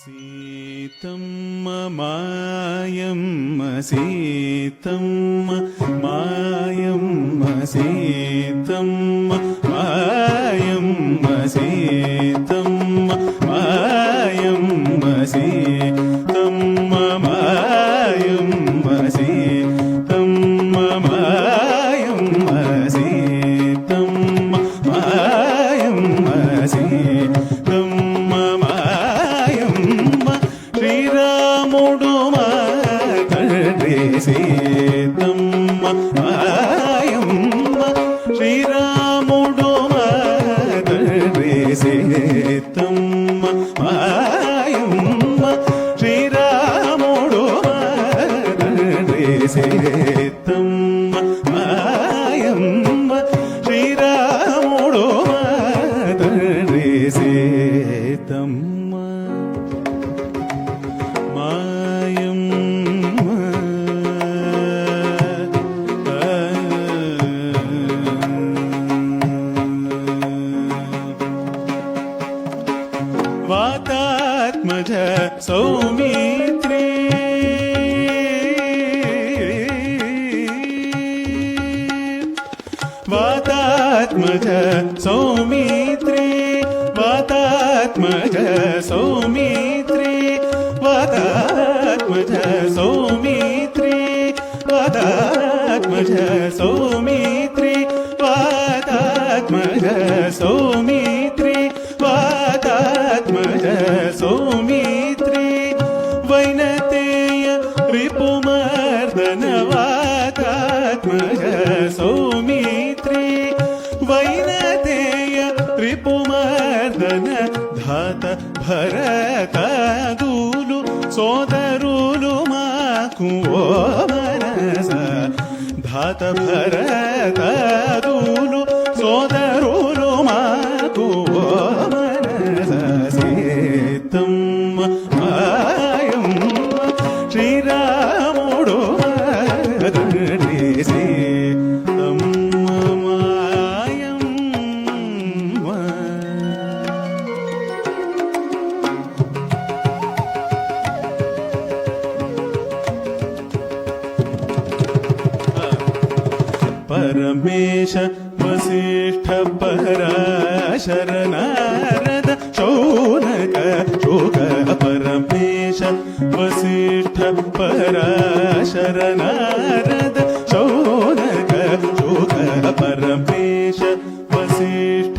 సీతమ్మ మాయమ్మ సీతమ్మ మాయమ్మ సీతమ్మ మాయమ్మ సీతమ్మ మాయమ్మ సీతమ్మ మాయమ్మ సీతమ్మ మాయమ్మ సీతమ్మ మాయమ్మ సీతమ్మ శ్రీరాముడు మా తండ్రి సీతమ్మ మాయమ్మ శ్రీరాముడు మా తండ్రి సీతమ్మ మాయమ్మ శ్రీరాముడు మా తండ్రి సీతమ్మ మాయమ్మ శ్రీరాముడు మా తండ్రి సీతమ్మ మాయమ్మ వాతాత్మజ సౌమిత్రీ వాతాత్మజ సౌమిత్రీ వాతాత్మజ సౌమిత్రీ వాతాత్మజ సౌమిత్రీ వాతాత్మజ సౌమిత్రీ వాతాత్మజ సౌమిత్రీ వాతాత్మజ సౌమిత్రీ వైనతేయ రిపుమర్దన వాతాత్మజ సౌమిత్రీ వైనతేయ రిపుమర్దన ధాత భరతాదులు సోదరులు మాకు ఓ మనస ధాత భరతాదులు సోదరులు మాకు ఓ మనస సీతమ్మ మాయమ్మ శ్రీరాముడు తండ్రి సీతమ్మ మాయమ్మ పరమేశ వసిష్ఠ పరాశర నారద శౌనక శోక పరమేశ వసిష్ఠ పరాశర నారద శౌనక శోక పరమేశ వసిష్ఠ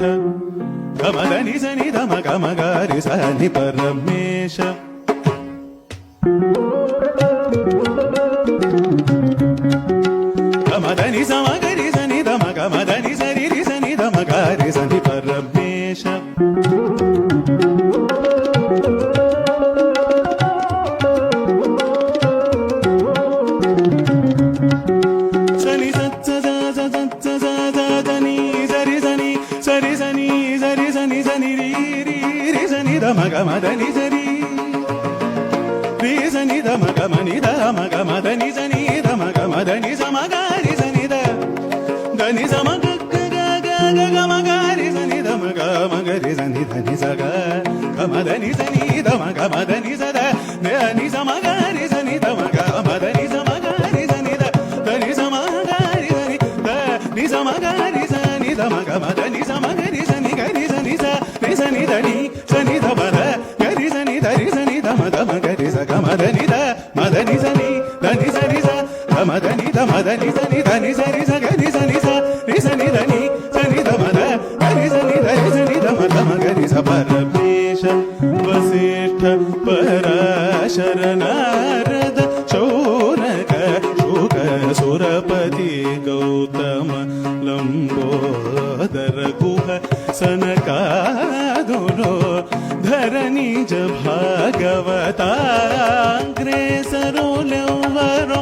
గమదని సని దమ గమగారి సని పరమేశ గమదని సమగరి సని దమ గమదని సరి రి సని దమ గారి సని పరమేశ సని సత్స సత్స దని సరి సని సరి సని సరి సని సని రి రి రి సని దమ గమదని సరి రి సని దమ గమని దమ గమదని సని దమ గమదని సమగారి సని దని సమగ గమగారి సని దమ గమగరి సని దని సగ గమదని సని దమ గమదని సద దని సమగారి సని దమ గమదని సమగారి సని దని సమగారి సని దని సమగారి సని దమ గమదని సమగరి సని గరి సని స ని సని దని సని దమ గరి సని దరి సని దమ దమ గరి స గమదని ద మదని సని దని సరి స గమదని ద మదని సని దని సరి స గరి సని స ని సని దని సని దమ ద గరి సని దరి సని దమ దమ గరి స పరమేశ వసిష్ఠ పరాశర నారద శౌనక శోక సురపతి గౌతమ లంబోదర గుహ సనకాదులో ధరణిజ భాగవతాగ్రేసరులెవ్వరో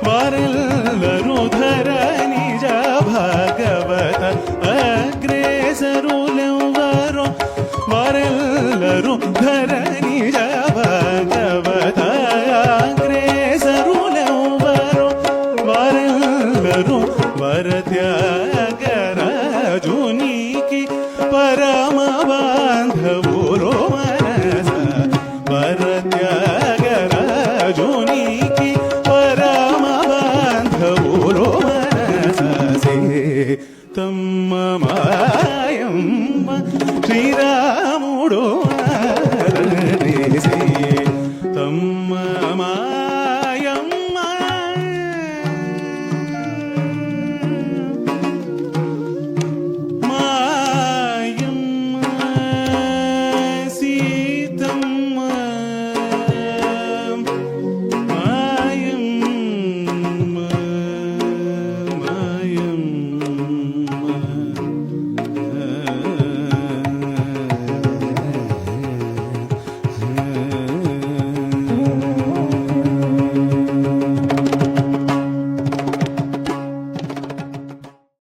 వారెల్లరూ ధరణిజ భాగవత అగ్రేసరులెవ్వరో వారెల్లరూ ధరణిజ భాగవత అగ్రేసరులెవ్వరో వారెల్లరూ వరత్యాగరాజునికి పరమ బాంధవులో మనస వర మూడు